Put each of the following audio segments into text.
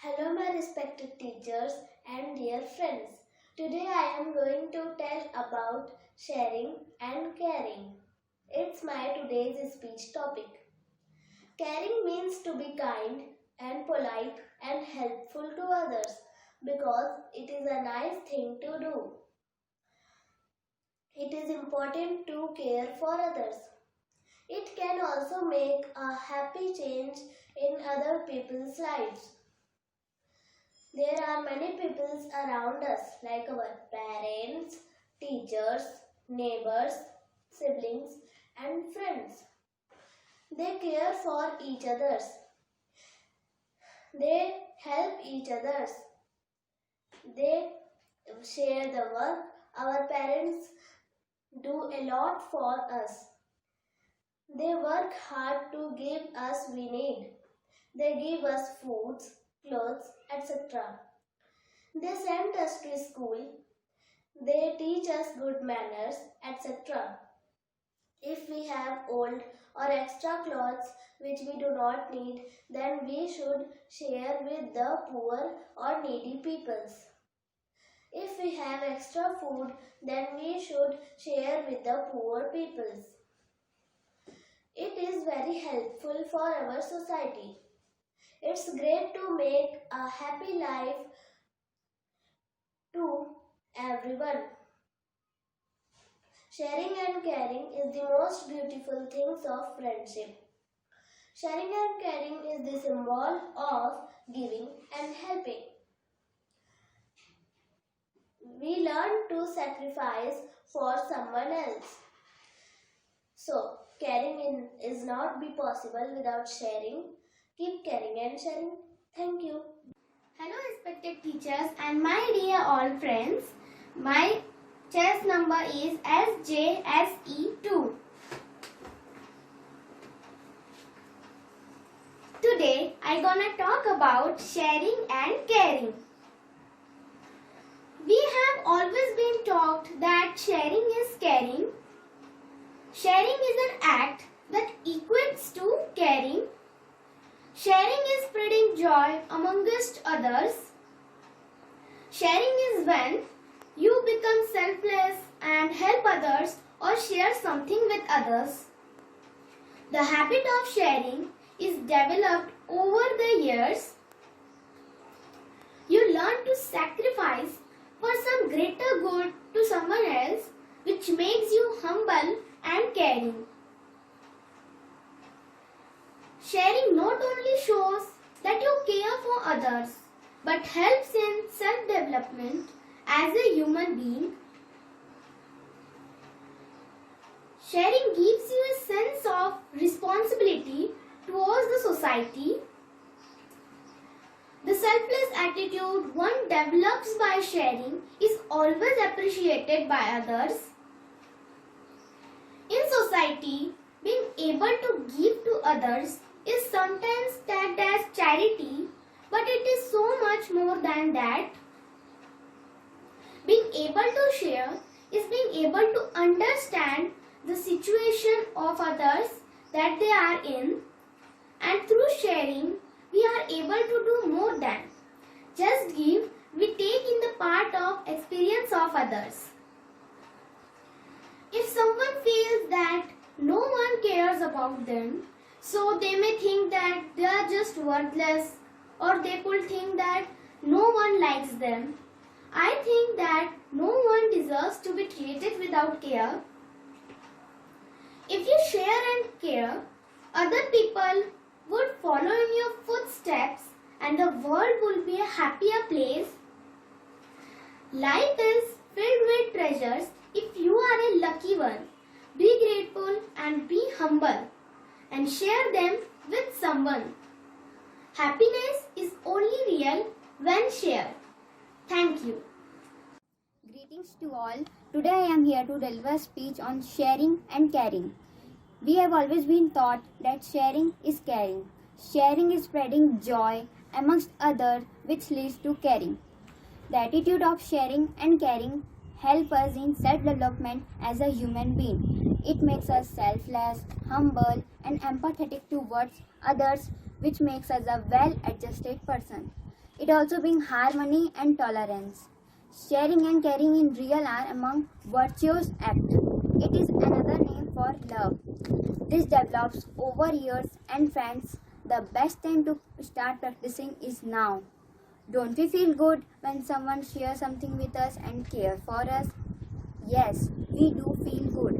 Hello, my respected teachers and dear friends. Today I am going to tell about sharing and caring. It's my today's speech topic. Caring means to be kind and polite and helpful to others because it is a nice thing to do. It is important to care for others. It can also make a happy change in other people's lives. There are many people around us like our parents, teachers, neighbors, siblings and friends. They care for each other. They help each other. They share the work. Our parents do a lot for us. They work hard to give us we need. They give us foods, clothes, etc. They send us to school. They teach us good manners, etc. If we have old or extra clothes which we do not need, then we should share with the poor or needy peoples. If we have extra food, then we should share with the poor peoples. It is very helpful for our society. It's great to make a happy life to everyone. Sharing and caring is the most beautiful things of friendship. Sharing and caring is the symbol of giving and helping. We learn to sacrifice for someone else. So, caring is not be possible without sharing. Keep caring and sharing. Thank you. Hello respected teachers and my dear all friends. My chess number is SJSE2. Today I gonna talk about sharing and caring. We have always been taught that sharing is caring. Sharing is an act that equates to caring. Sharing is spreading joy amongst others. Sharing is when you become selfless and help others or share something with others. The habit of sharing is developed over the years. You learn to sacrifice for some greater good to someone else, which makes you humble and caring. Sharing not only shows that you care for others, but helps in self-development as a human being. Sharing gives you a sense of responsibility towards the society. The selfless attitude one develops by sharing is always appreciated by others. In society, being able to give to others is sometimes tagged as charity, but it is so much more than that. Being able to share is being able to understand the situation of others that they are in, and through sharing we are able to do more than just give. We take in the part of experience of others. If someone feels that no one cares about them, so they may think that they are just worthless, or they could think that no one likes them. I think that no one deserves to be treated without care. If you share and care, other people would follow in your footsteps and the world will be a happier place. Life is filled with treasures if you are a lucky one. Be grateful and be humble and share them with someone. Happiness is only real when shared. Thank you. Greetings to all. Today I am here to deliver a speech on sharing and caring. We have always been taught that sharing is caring. Sharing is spreading joy amongst others, which leads to caring. The attitude of sharing and caring help us in self-development as a human being. It makes us selfless, humble and empathetic towards others, which makes us a well-adjusted person. It also brings harmony and tolerance. Sharing and caring in real are among virtuous acts. It is another name for love. This develops over years and friends. The best time to start practicing is now. Don't we feel good when someone shares something with us and cares for us? Yes, we do feel good.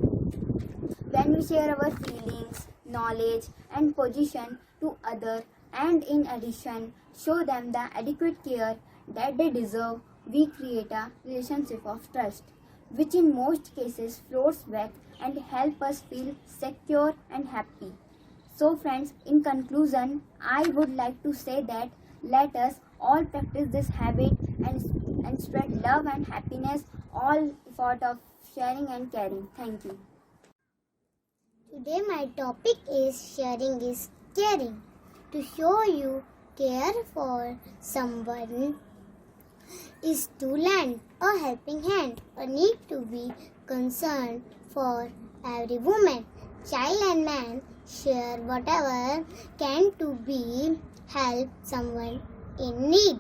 When we share our feelings, knowledge, and position to others, and in addition, show them the adequate care that they deserve, we create a relationship of trust, which in most cases flows back and help us feel secure and happy. So friends, in conclusion, I would like to say that let us all practice this habit and spread love and happiness, all effort of sharing and caring. Thank you. Today my topic is sharing is caring. To show you care for someone is to lend a helping hand, a need to be concerned for every woman, child and man. Share whatever can to be help someone in need.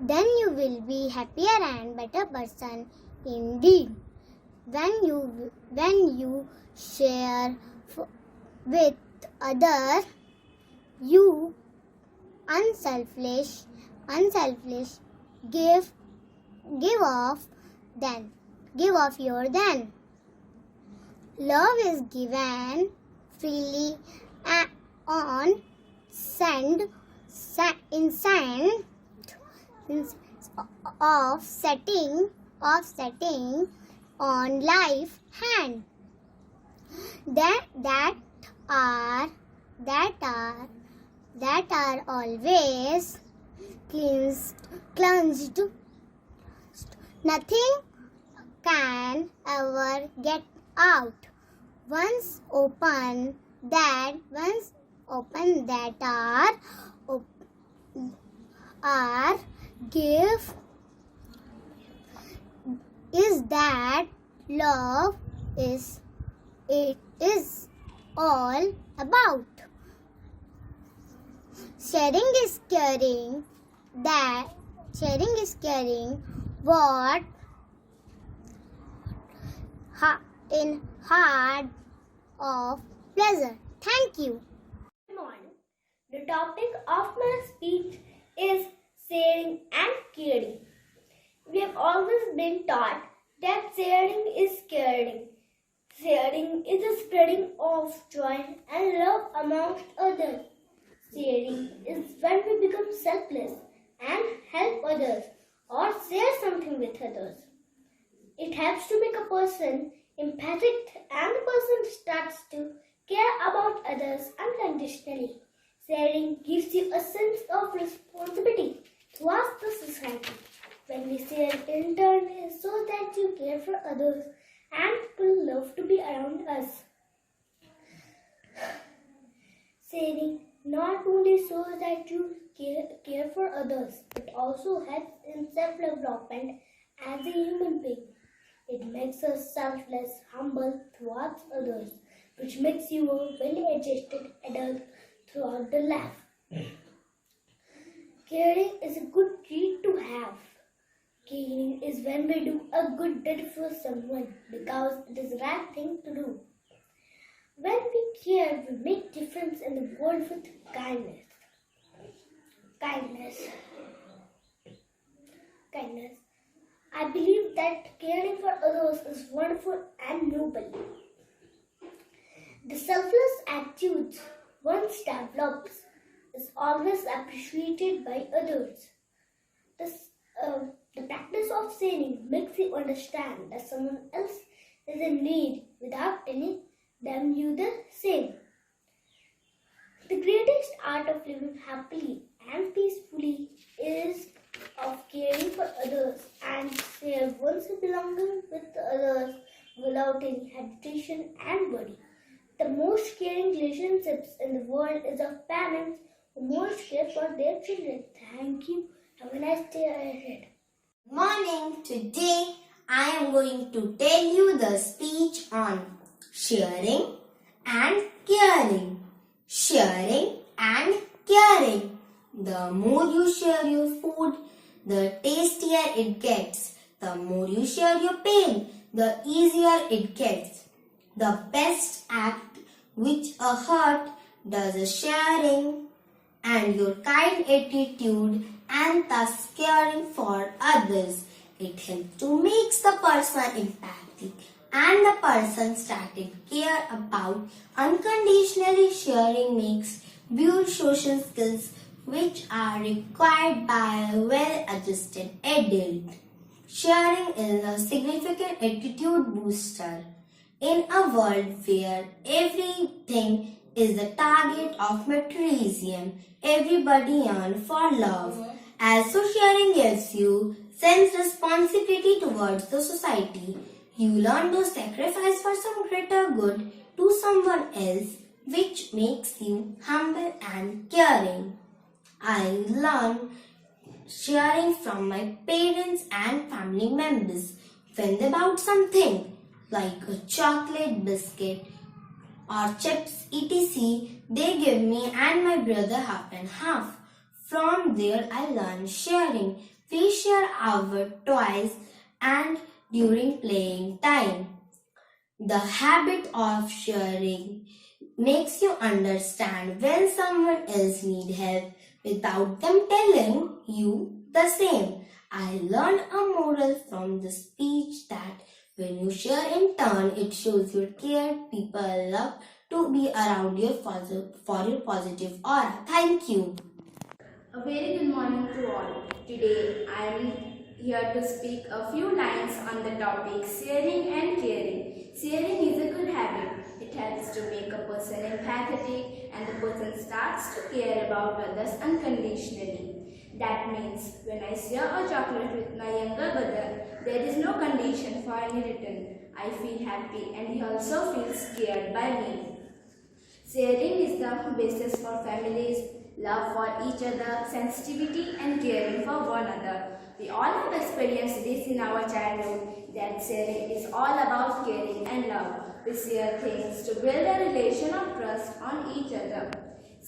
Then you will be happier and better person indeed. When you share with others, you unselfish give off your then. Love is given freely on send in send of setting on life hand that are always cleansed. Nothing can ever get out. Once open that are give is that love is all about. Sharing is caring. What in heart of pleasure. Thank you. Good morning. The topic of my speech is sharing and caring. We have always been taught that sharing is caring. Sharing is the spreading of joy and love amongst others. Sharing is when we become selfless and help others or share something with others. It helps to make a person empathic and the person starts to care about others unconditionally. Sharing gives you a sense of responsibility towards the society. When we share in turn, it shows that you care for others and people love to be around us. Sharing not only shows that you care for others, it also helps in self-development as a human being. It makes us selfless, humble towards others, which makes you a well-adjusted adult throughout the life. Caring is a good trait to have. Caring is when we do a good deed for someone because it is the right thing to do. When we care, we make difference in the world with kindness. I believe that caring for others is wonderful and noble. The selfless attitude once develops is always appreciated by others. The practice of sharing makes you understand that someone else is in need without telling them you the same. The greatest art of living happily and peacefully is of caring for others and share one's belonging with others without any hesitation and worry. The most caring relationships in the world is of parents who most care for their children. Thank you. Have a nice day ahead. Morning. Today I am going to tell you the speech on sharing and caring. Sharing and caring. The more you share your food, the tastier it gets. The more you share your pain, the easier it gets. The best act which a heart does is sharing, and your kind attitude and thus caring for others. It helps to make the person empathic and the person started care about unconditionally sharing makes build social skills which are required by a well-adjusted adult. Sharing is a significant attitude booster. In a world where everything is the target of materialism, everybody yearns for love. Also, sharing gives you sense responsibility towards the society. You learn to sacrifice for some greater good to someone else, which makes you humble and caring. I learn sharing from my parents and family members when they bought something like a chocolate biscuit or chips etc. They give me and my brother half and half. From there I learned sharing. We share our toys and during playing time. The habit of sharing makes you understand when someone else needs help without them telling you the same. I learned a moral from the speech that when you share in turn, it shows your care. People love to be around you for your positive aura. Thank you. A very good morning to all. Today I am here to speak a few lines on the topic sharing and caring. Sharing is a good habit. It helps to make a person empathetic and the person starts to care about others unconditionally. That means when I share a chocolate with my younger brother, there is no condition for any return. I feel happy and he also feels cared by me. Sharing is the basis for families, love for each other, sensitivity and caring for one another. We all have experienced this in our childhood, that sharing is all about caring and love. We share things to build a relation of trust on each other.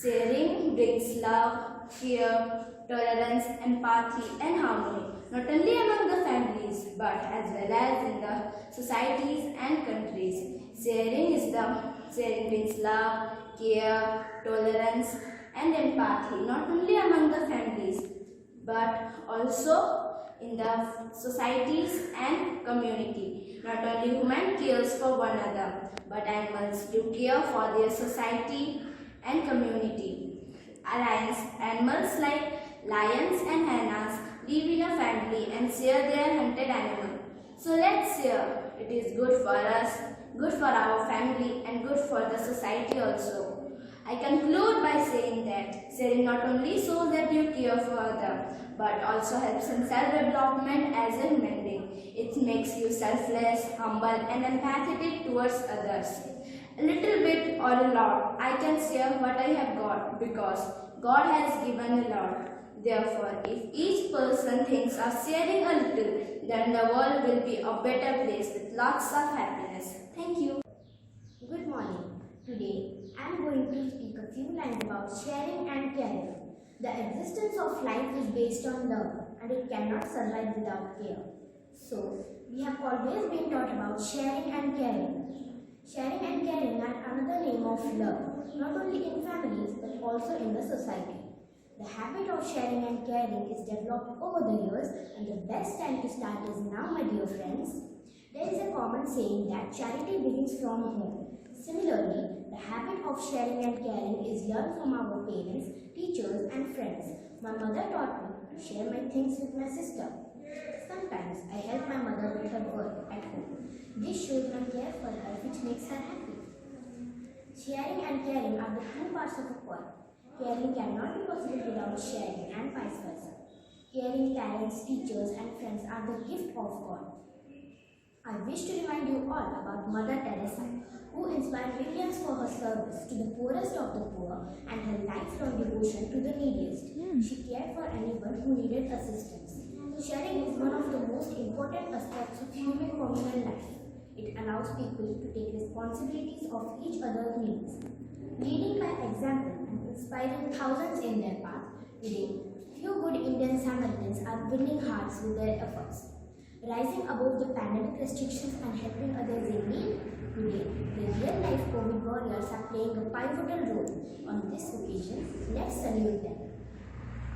Sharing brings love, care, tolerance, empathy and harmony, not only among the families but as well as in the societies and countries. Sharing brings love, care, tolerance and empathy not only among the families but also in the societies and community. Not only human cares for one another but animals do care for their society and community. Animals like lions and hyenas live in a family and share their hunted animal. So let's share. It is good for us, good for our family and good for the society also. I conclude by saying that sharing not only shows that you care for others but also helps in self-development as a human being. It makes you selfless, humble and empathetic towards others. A little bit or a lot, I can share what I have got because God has given a lot. Therefore, if each person thinks of sharing a little, then the world will be a better place with lots of happiness. Thank you. Good morning. Today I am going to speak a few lines about sharing and caring. The existence of life is based on love and it cannot survive without care. So, we have always been taught about sharing and caring. Sharing and caring are another name of love, not only in families but also in the society. The habit of sharing and caring is developed over the years and the best time to start is now, my dear friends. There is a common saying that charity begins from home. Similarly, the habit of sharing and caring is learned from our parents, teachers and friends. My mother taught me to share my things with my sister. Sometimes I help my mother with her work at home. This shows my care for her which makes her happy. Sharing and caring are the two parts of a coin. Caring cannot be possible without sharing and vice versa. Caring parents, teachers and friends are the gift of God. I wish to remind you all about Mother Teresa, who inspired millions for her service to the poorest of the poor and her lifelong devotion to the neediest. She cared for anyone who needed assistance. Sharing is one of the most important aspects of human communal life. It allows people to take responsibilities of each other's needs. Leading by example and inspiring thousands in their path, Today, few good Indian Samaritans are winning hearts with their efforts, rising above the pandemic restrictions and helping others in need. Today, the real-life COVID warriors are playing a pivotal role. On this occasion, let's salute them.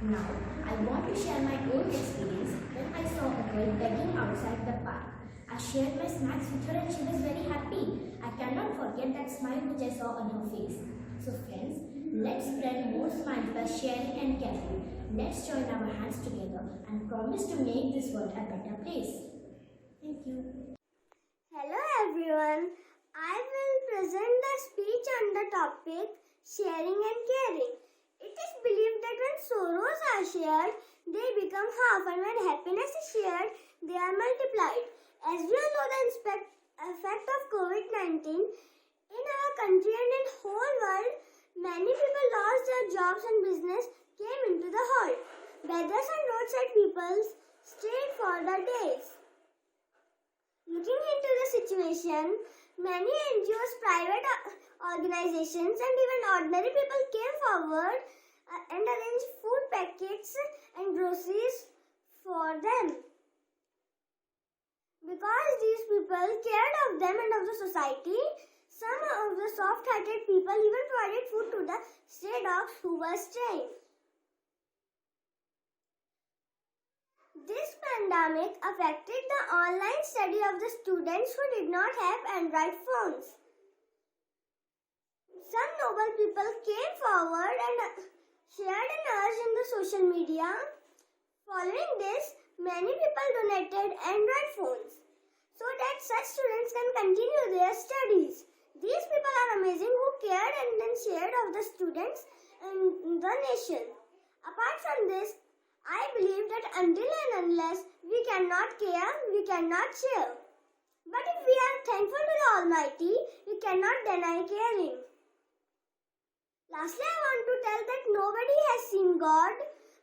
Now, I want to share my own experience when I saw a girl begging outside the park. I shared my snacks with her and she was very happy. I cannot forget that smile which I saw on her face. So friends, let's spread more smiles by sharing and caring. Let's join our hands together and promise to make this world a better place. Thank you. Hello everyone. I will present the speech on the topic sharing and caring. It is believed that when sorrows are shared, they become half, and when happiness is shared, they are multiplied. As we all know the effect of COVID-19 in our country and in whole world, many people lost their jobs and business came into the halt. Beggars and roadside people stayed for the days. Looking into the situation, many NGOs, private organizations and even ordinary people came forward and arranged food packets and groceries for them. Because these people cared of them and of the society, some of the soft-hearted people even provided food to the stray dogs who were straying. This pandemic affected the online study of the students who did not have Android phones. Some noble people came forward and shared an urge in the social media. Following this, many people donated Android phones so that such students can continue their studies. These people are amazing who cared and then shared of the students and the nation. Apart from this, I believe that until and unless we cannot care, we cannot share. But if we are thankful to the Almighty, we cannot deny caring. Lastly, I want to tell that nobody has seen God,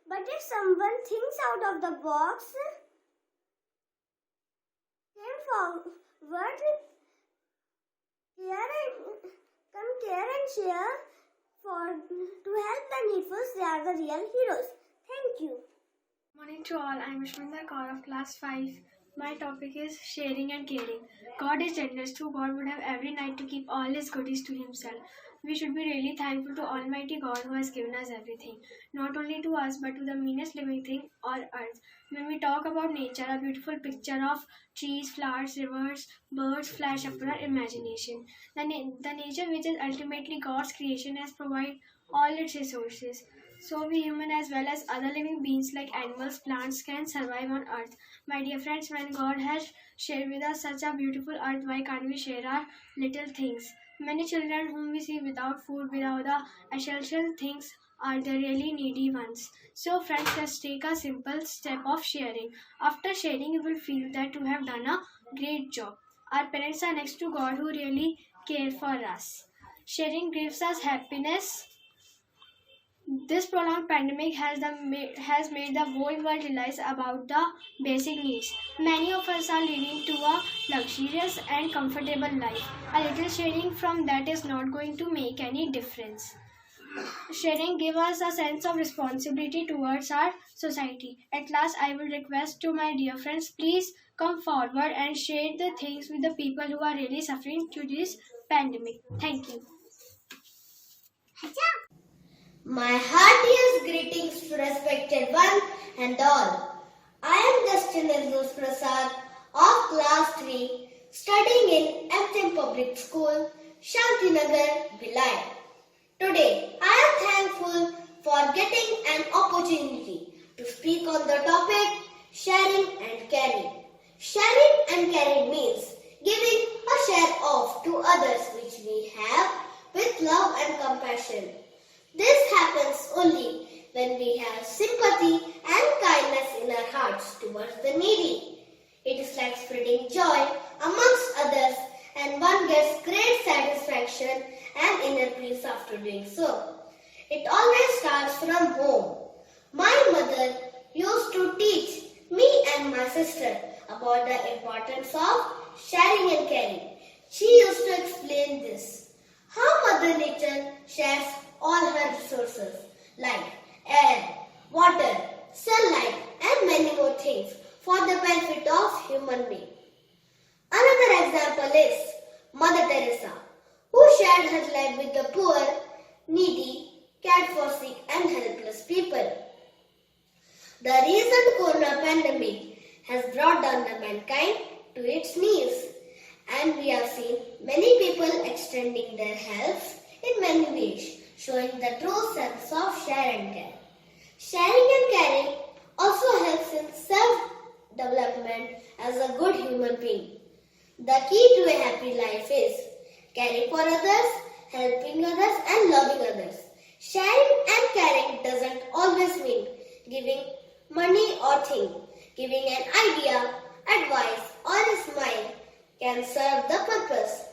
but if someone thinks out of the box, came forward with care and share to help the needfuls, they are the real heroes. Thank you. Morning to all. I am Vishwendra Kaur of class 5. My topic is sharing and caring. God is generous too. God would have every night to keep all his goodies to himself. We should be really thankful to Almighty God who has given us everything. Not only to us but to the meanest living thing on earth. When we talk about nature, a beautiful picture of trees, flowers, rivers, birds flash up to our imagination. The nature which is ultimately God's creation has provided all its resources. So we human as well as other living beings like animals, plants can survive on earth. My dear friends, when God has shared with us such a beautiful earth, why can't we share our little things? Many children whom we see without food, without the essential things are the really needy ones. So friends, let's take a simple step of sharing. After sharing, you will feel that you have done a great job. Our parents are next to God who really care for us. Sharing gives us happiness. This prolonged pandemic has made the whole world realize about the basic needs. Many of us are leading to a luxurious and comfortable life. A little sharing from that is not going to make any difference. Sharing gives us a sense of responsibility towards our society. At last, I will request to my dear friends, please come forward and share the things with the people who are really suffering due to this pandemic. Thank you. My heartiest greetings to respected one and all. I am Justin Eldos Prasad of class 3 studying in MGM Public School, Shantinagar, Bhilai. Today, I am thankful for getting an opportunity to speak on the topic sharing and caring. Sharing and caring means giving a share of to others which we have with love and compassion. This happens only when we have sympathy and kindness in our hearts towards the needy. It is like spreading joy amongst others, and one gets great satisfaction and inner peace after doing so. It always starts from home. My mother used to teach me and my sister about the importance of sharing and caring. She used to explain this, how Mother Nature shares all her resources like air, The recent corona pandemic has brought down the mankind to its knees, and we have seen many people extending their helps in many ways, showing the true sense of share and care. Sharing and caring also helps in self-development as a good human being. The key to a happy life is caring for others, helping others, and loving others. Sharing and caring doesn't always mean giving money or thing. Giving an idea, advice, or a smile can serve the purpose.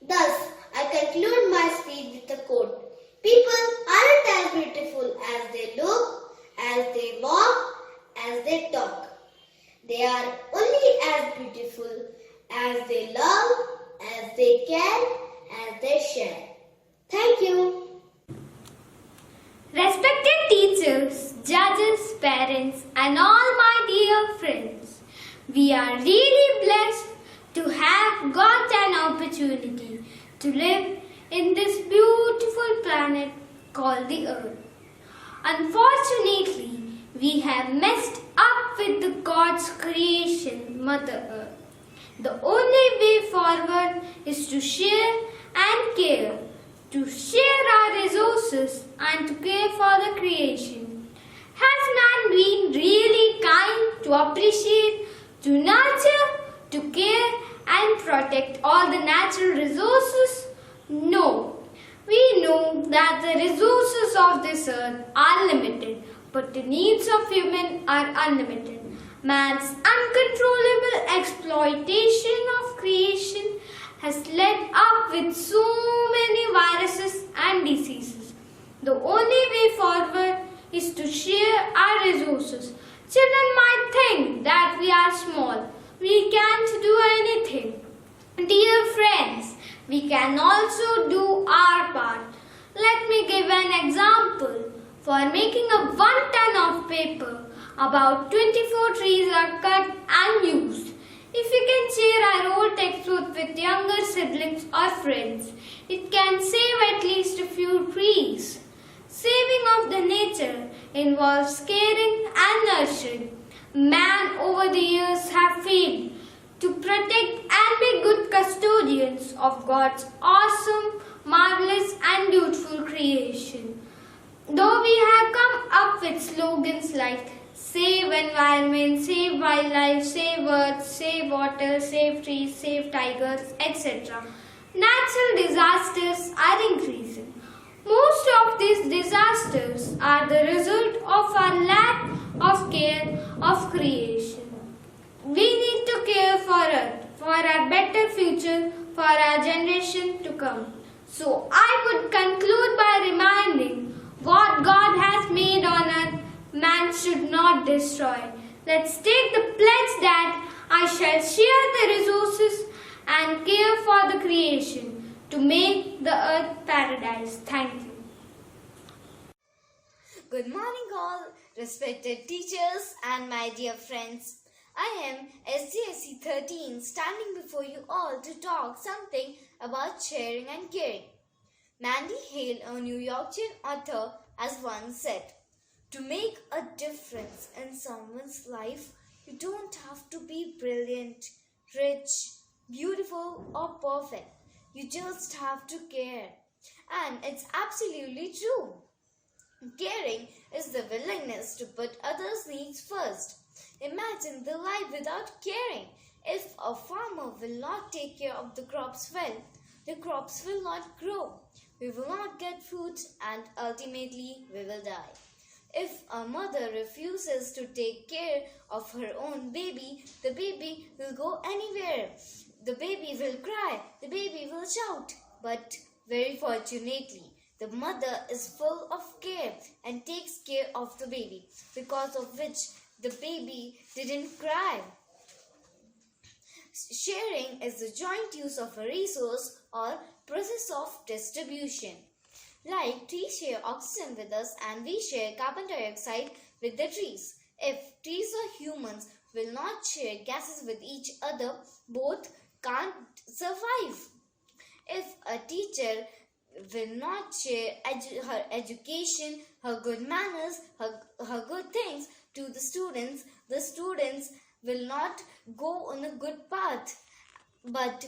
Thus, I conclude my speech with a quote. People aren't as beautiful as they look, as they walk, as they talk. They are only as beautiful as they love, as they care, as they share. Thank you. Respected teachers, judges, parents, and all my dear friends, we are really blessed to have got an opportunity to live in this beautiful planet called the Earth. Unfortunately, we have messed up with the God's creation, Mother Earth. The only way forward is to share and care, to share our resources and to care for the creation. Has man been really kind to appreciate, to nurture, to care and protect all the natural resources? No. We know that the resources of this earth are limited, but the needs of human are unlimited. Man's uncontrollable exploitation of creation has led up with so many viruses and diseases. The only way forward is to share our resources. Children might think that we are small, we can't do anything. Dear friends, we can also do our part. Let me give an example. For making a 1 ton of paper, about 24 trees are cut and used. If we can share our old textbook with younger siblings or friends, it can save at least a few trees. Saving of the nature involves caring and nurturing. Man over the years have failed to protect and be good custodians of God's awesome, marvelous and beautiful creation. Though we have come up with slogans like save environment, save wildlife, save earth, save water, save trees, save tigers, etc., natural disasters are increasing. Most of these disasters are the result of our lack of care of creation. We need to care for Earth, for our better future, for our generation to come. So I would conclude by reminding what God has made on earth, man should not destroy. Let's take the pledge that I shall share the resources and care for the creation to make the earth paradise. Thank you. Good morning all, respected teachers and my dear friends. I am SDSC 13 standing before you all to talk something about sharing and caring. Mandy Hale, a New Yorkian author, has once said, "To make a difference in someone's life, you don't have to be brilliant, rich, beautiful or perfect. You just have to care." And it's absolutely true. Caring is the willingness to put others' needs first. Imagine the life without caring. If a farmer will not take care of the crops well, the crops will not grow. We will not get food and ultimately we will die. If a mother refuses to take care of her own baby, the baby will go anywhere. The baby will cry, the baby will shout. But very fortunately, the mother is full of care and takes care of the baby, because of which the baby didn't cry. Sharing is the joint use of a resource or process of distribution. Like trees share oxygen with us and we share carbon dioxide with the trees. If trees or humans will not share gases with each other, both can't survive. If a teacher will not share her education, her good manners, her good things to the students will not go on a good path. But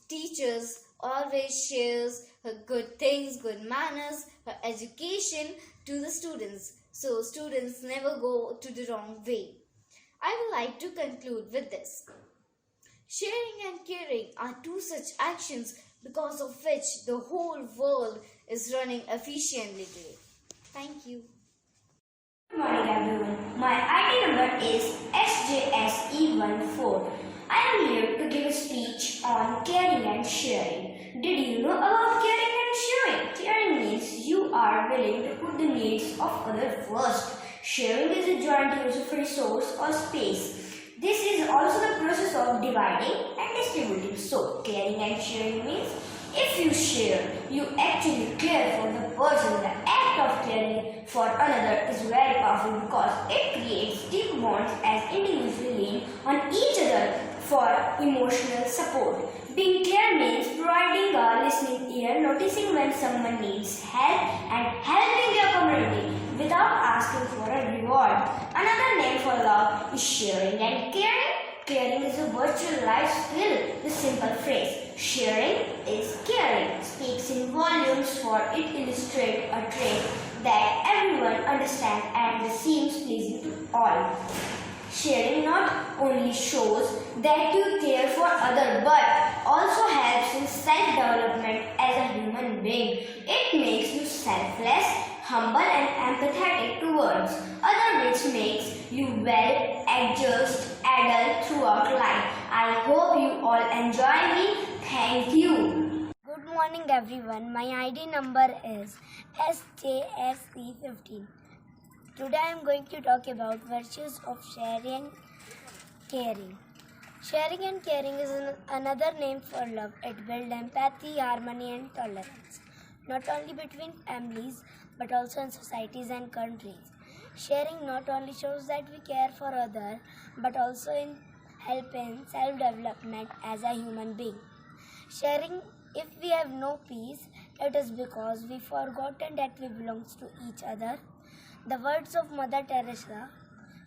teachers always shares her good things, good manners, her education to the students. So students never go to the wrong way. I would like to conclude with this. Sharing and caring are two such actions because of which the whole world is running efficiently today. Thank you. Good morning everyone. My ID number is SJSE14. I am here to give a speech on caring and sharing. Did you know about caring and sharing? Caring means you are willing to put the needs of others first. Sharing is a joint use of resource or space. This is also the process of dividing and distributing. So, caring and sharing means if you share, you actually care for the person. The act of caring for another is very powerful because it creates deep bonds as individuals lean on each other for emotional support. Being care means providing a listening ear, noticing when someone needs help, and helping your community without asking for a reward. Another name for love is sharing and caring. Caring is a virtual life skill. The simple phrase, sharing is caring, speaks in volumes, for it illustrates a trait that everyone understands and seems pleasing to all. Sharing not only shows that you care for others but also helps in self-development as a human being. It makes you selfless, humble and empathetic towards others, which makes you well-adjusted adult throughout life. I hope you all enjoy me. Thank you. Good morning everyone. My ID number is SJSE15. Today I am going to talk about virtues of sharing and caring. Sharing and caring is another name for love. It builds empathy, harmony and tolerance, not only between families but also in societies and countries. Sharing not only shows that we care for others but also in helping self-development as a human being. Sharing, if we have no peace, it is because we forgotten that we belong to each other. The words of Mother Teresa,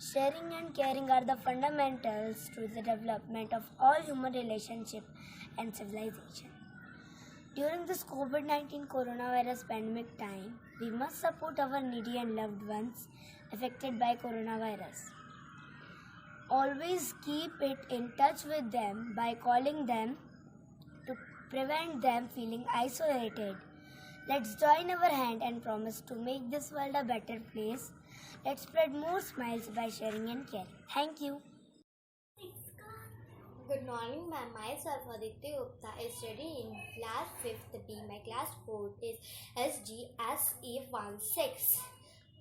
sharing and caring are the fundamentals to the development of all human relationships and civilization. During this COVID-19 coronavirus pandemic time, we must support our needy and loved ones affected by coronavirus. Always keep it in touch with them by calling them to prevent them feeling isolated. Let's join our hand and promise to make this world a better place. Let's spread more smiles by sharing and caring. Thank you. Good morning, ma'am. Myself, Aditya Gupta, is studying in class 5th B. My class code is SGSE16.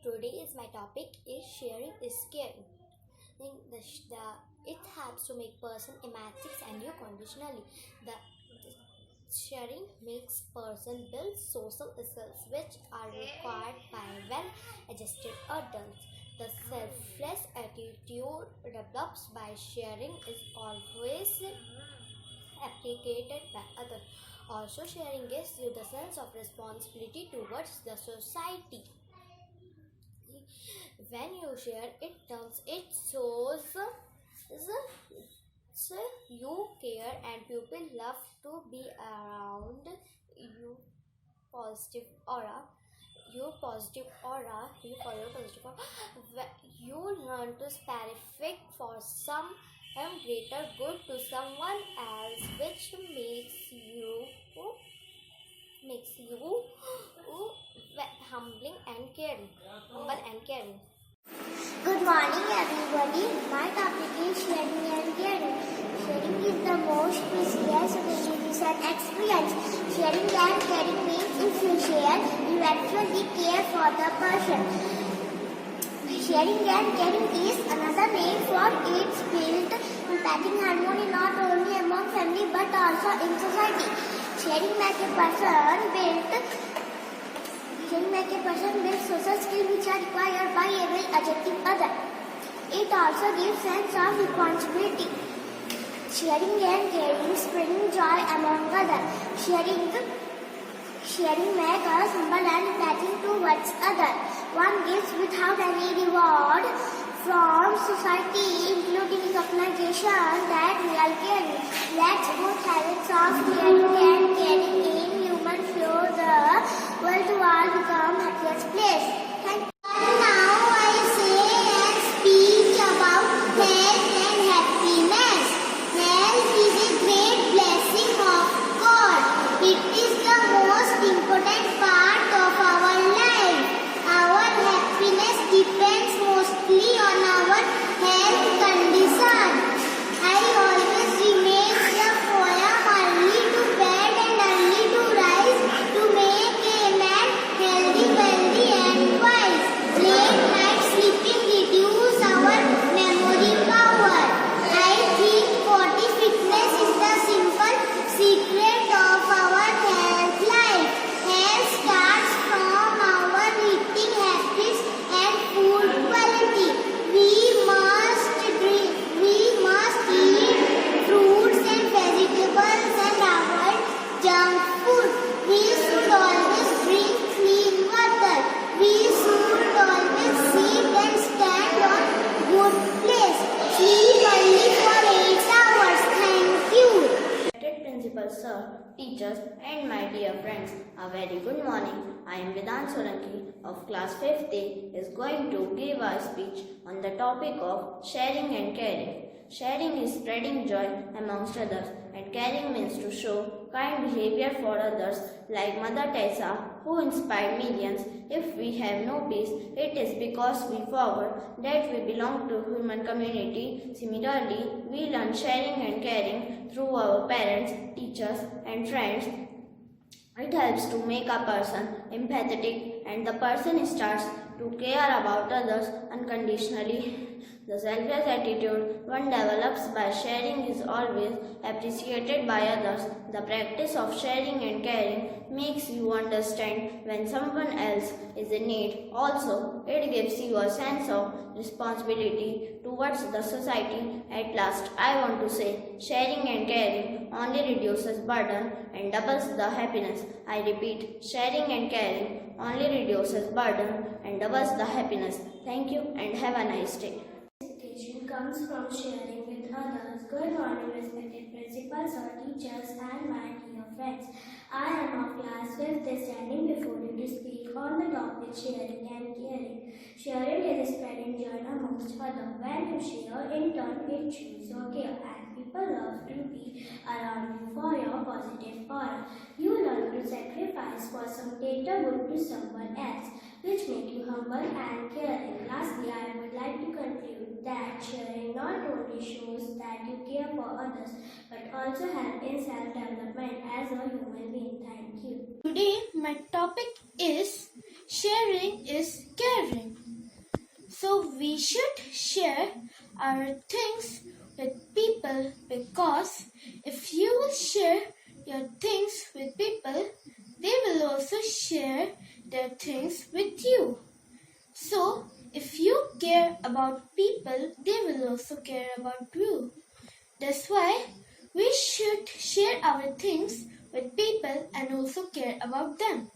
Today's my topic is sharing is caring. It helps to make person empathic and you conditionally. The sharing makes person build social skills which are required by well-adjusted adults. The selfless attitude develops by sharing is always appreciated by others. Also, sharing gives you the sense of responsibility towards the society. When you share, it shows you care and people love to be around you. Positive aura. You follow positive aura. You learn to specific for some greater good to someone else, which makes you humble and caring. Good morning everybody. My topic is sharing and caring. Sharing is the most precious opportunities and experience. Sharing and caring means if you share, you actually care for the person. Sharing and caring is another name for it's built impacting harmony not only among family but also in society. Sharing makes a person build social skills which are required by every adjective other. It also gives sense of responsibility. Sharing and caring spreading joy among others. Sharing makes us humble and empathic towards others. One gives without any reward from society, including recognition that we are caring. Let's both habits of caring and caring in human flow the world to all become happiest place. Thank you. Now I say and speak about health and happiness. Health is a great blessing of God. It is the most important part of our life. Our happiness depends mostly on our health condition. I always remain the poem early to bed and early to rise to make a man healthy, wealthy and wise. Late night sleeping reduce our memory power. I think body fitness is the simple secret of our health life. Health starts from our eating habits and food quality. We must eat fruits and vegetables and avoid junk food. We should always drink clean water. We should always sit and stand on good place. Sleep only for 8 hours. Thank you. Respected principal sir, teachers and my dear friends, a very good morning. I am Vidhan Solanki of class 5th A is going to give a speech on the topic of sharing and caring. Sharing is spreading joy amongst others and caring means to show kind behavior for others like Mother Teresa who inspired millions. If we have no peace, it is because we forgot that we belong to human community. Similarly, we learn sharing and caring through our parents, teachers and friends. It helps to make a person empathetic and the person starts to care about others unconditionally. The selfless attitude one develops by sharing is always appreciated by others. The practice of sharing and caring makes you understand when someone else is in need. Also, it gives you a sense of responsibility towards the society. At last, I want to say, sharing and caring only reduces burden and doubles the happiness. I repeat, sharing and caring only reduces burden and doubles the happiness. Thank you and have a nice day. Education comes from sharing with others. Good morning, respected principals or teachers and my dear friends. I am of class 5th standing before you to speak on the topic sharing and caring. Sharing is spreading joy amongst others. When you share, in turn it shows your care and people love to be around you for your positive aura. You learn to sacrifice for some greater good to someone else, which make you humble and caring. Lastly, I would like to conclude that sharing not only shows that you care for others, but also help in self-development as a human being. Thank you. Today, my topic is sharing is caring. So we should share our things with people because if you will share your things with people, they will also share their things with you. So, if you care about people, they will also care about you. That's why we should share our things with people and also care about them.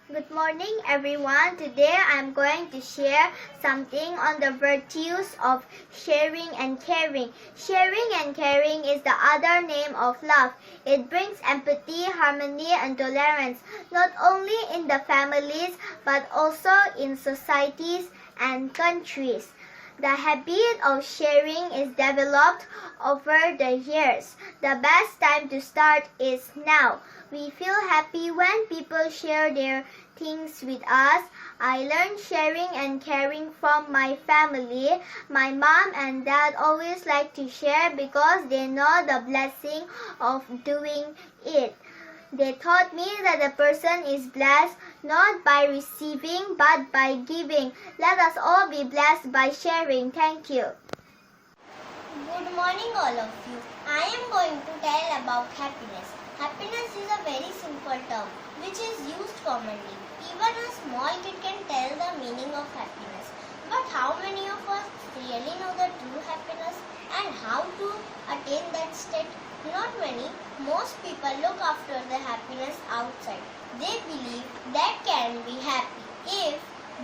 Good morning everyone. Today I am going to share something on the virtues of sharing and caring. Sharing and caring is the other name of love. It brings empathy, harmony and tolerance not only in the families but also in societies and countries. The habit of sharing is developed over the years. The best time to start is now. We feel happy when people share their things with us. I learned sharing and caring from my family. My mom and dad always like to share because they know the blessing of doing it. They taught me that a person is blessed not by receiving but by giving. Let us all be blessed by sharing. Thank you. Good morning all of you. I am going to tell about happiness. Happiness is a very simple term which is used commonly. Even a small kid can tell the meaning of happiness. But how many of us really know the true happiness and how to attain that state? Not many. Most people look after the happiness outside. They believe that can be happy if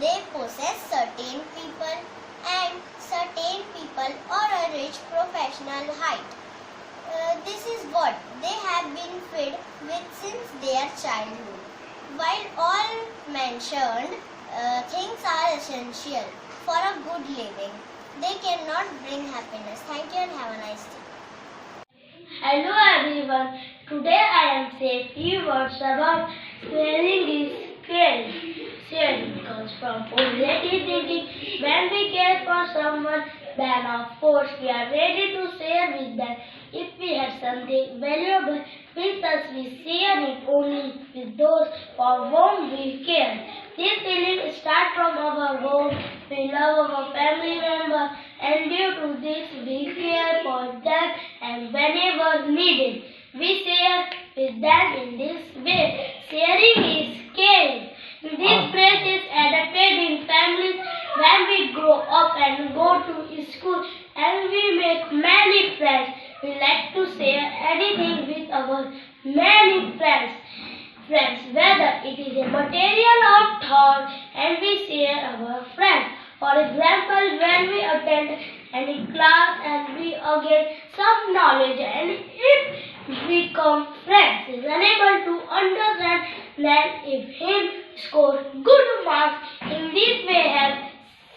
They possess certain people and certain people or a rich professional height. This is what they have been fed with since their childhood. While all mentioned things are essential for a good living, they cannot bring happiness. Thank you and have a nice day. Hello everyone. Today I am saying few words about sharing is caring. Sharing comes from positive thinking. When we care for someone, then of course we are ready to share with them. If we have something valuable with us, we share it only with those for whom we care. This feeling starts from our home. We love our family members, and due to this we care for them, and whenever needed, we share with them in this way. Sharing is caring. This phrase is adopted in families when we grow up and go to school, and we make many friends. We like to share anything with our many friends, whether it is a material or thought, and we share our friends. For example, when we attend any class and we gain some knowledge, and if we become friends is unable to understand, then if him score good marks, in this way have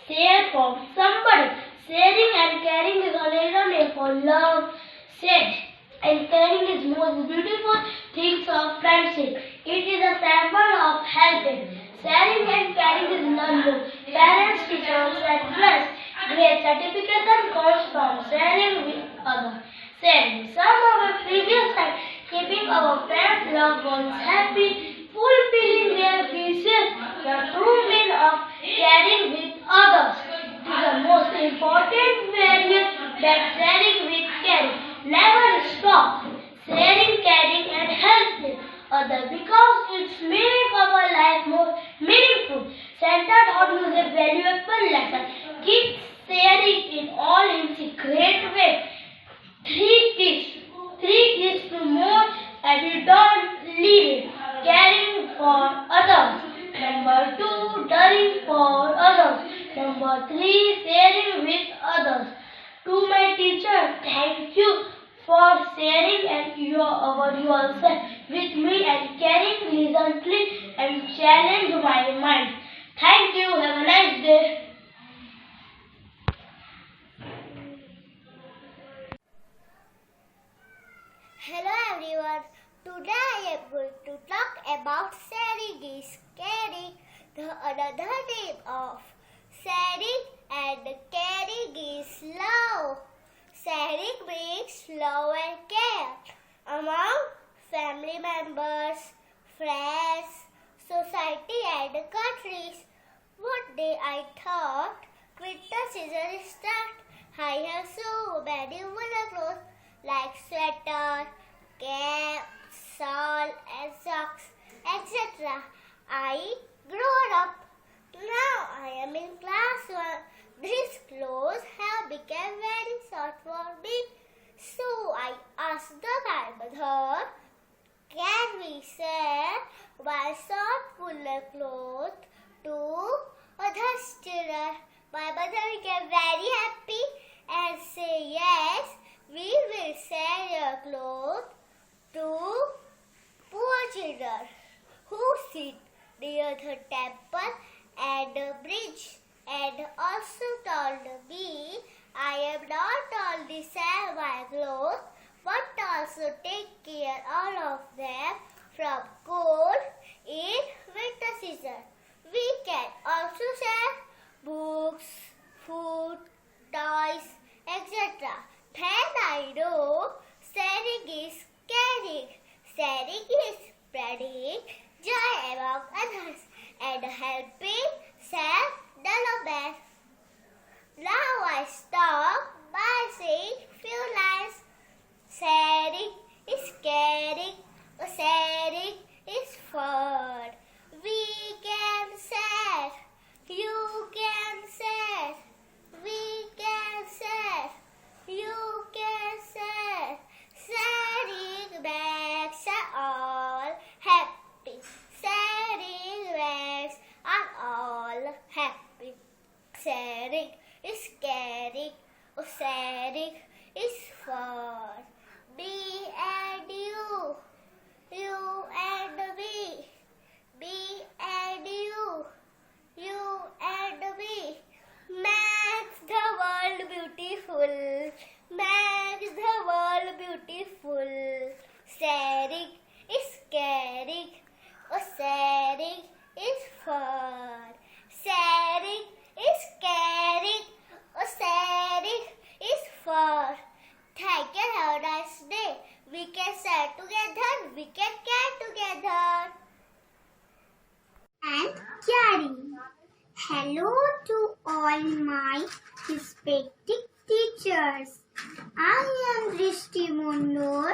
share from somebody. Sharing and caring is another name for love. Sharing and caring is most beautiful things of friendship. It is a symbol of helping. Sharing and caring is learned. Parents, teachers, and friends. Great certification comes from sharing with others. Sharing some of our previous time, keeping our friends, loved ones happy, fulfilling their wishes. The true meaning of caring with others is the most important value that sharing with caring. Never stop sharing, caring, and helping others because it's make our life more meaningful. Centered on is a valuable lesson. Keep sharing in all its great way. Three keys to more and you don't leave it. Caring for others. Number 2, caring for others. Number 3, sharing with others. To my teacher, thank you for sharing and yourself with me and caring recently and challenge my mind. Thank you. Have a nice day. Hello everyone. Today I am going to talk about sharing is caring. The another name of sharing and caring is love. Sharing brings love and care among family members, friends, society and countries. One day I thought, winter season is start. I have so many winter clothes like sweater, cap, shawl and socks, etc. I grown up. Now I am in class 1. These clothes have become very short for me. So I asked the grandmother, can we share my short fuller clothes to others children? My mother became very happy and said, yes, we will share your clothes to poor children who sit near the temple and the bridge, and also told me I am not only share my clothes but also take care all of them from cold in winter season. We can also share books, food, toys, etc. Then I know sharing is caring. Sharing is spreading joy among others and helping self-development. Now I stop by saying few lines. Sharing is caring. Sharing is fun. We can share. You can share. We can share. You can share. Sharing makes us all happy. Sharing makes us all Sharing is caring. Oh, sharing is for me and you. You and me. Me and you. You and me. Makes the world beautiful. Makes the world beautiful. Sharing is caring. Oh, sharing is for. Sharing is caring. Oh, sharing is for. Thank you. Have a nice day. We can share together. We can care together. And caring. Hello to all my respected teachers. I am Drishti Mundur.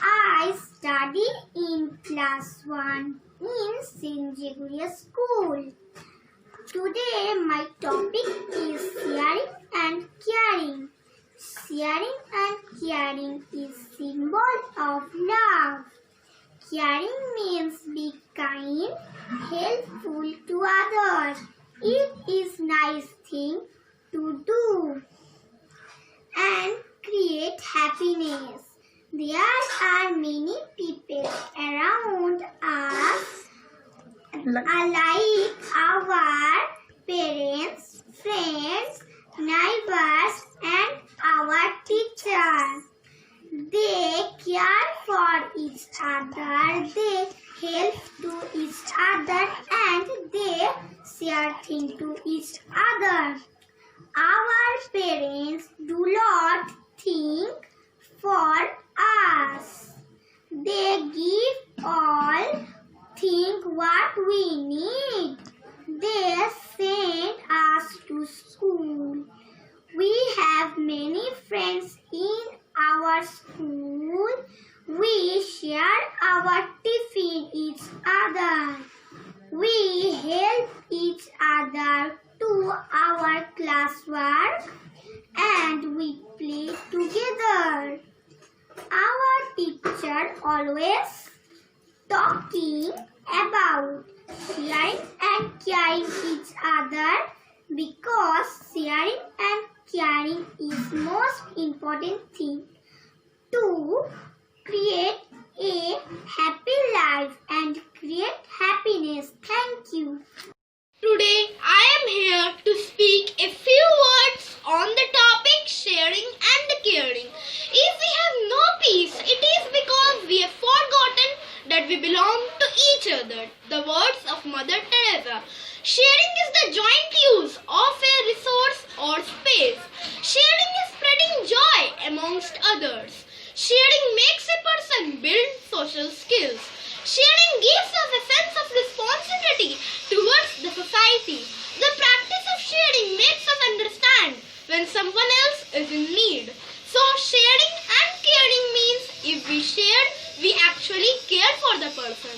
I study in class 1 in St. Xavier School. Today my topic is sharing and caring. Sharing and caring is symbol of love. Caring means be kind, helpful to others. It is nice thing to do and create happiness. There are many people around us like our parents, friends, neighbors and our teachers. They care for each other, they help to each other and they share things to each other. Our parents do not think for us. They give all things what we need. They send us to school. We have many friends in our school. We share our tiffin each other. We help each other to our classwork and we play together. Our teacher always talking about sharing and caring each other because sharing and caring is most important thing to create a happy life and create happiness. Thank you. Today I am here to speak a few words on the topic sharing and caring. If we have no peace, it is because we have forgotten that we belong to each other. The words of Mother Teresa. Sharing is the joint use of a resource or space. Sharing is spreading joy amongst others. Sharing makes a person build social skills. Sharing gives us a sense of responsibility towards the society. The practice of sharing makes us understand when someone else is in need. So sharing and caring means if we share, we actually care for the person.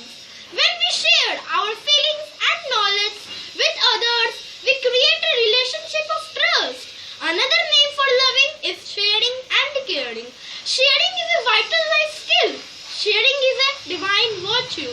When we share our feelings and knowledge with others, we create a relationship of trust. Another name for loving is sharing and caring. Sharing is a vital life skill. Sharing is a divine virtue.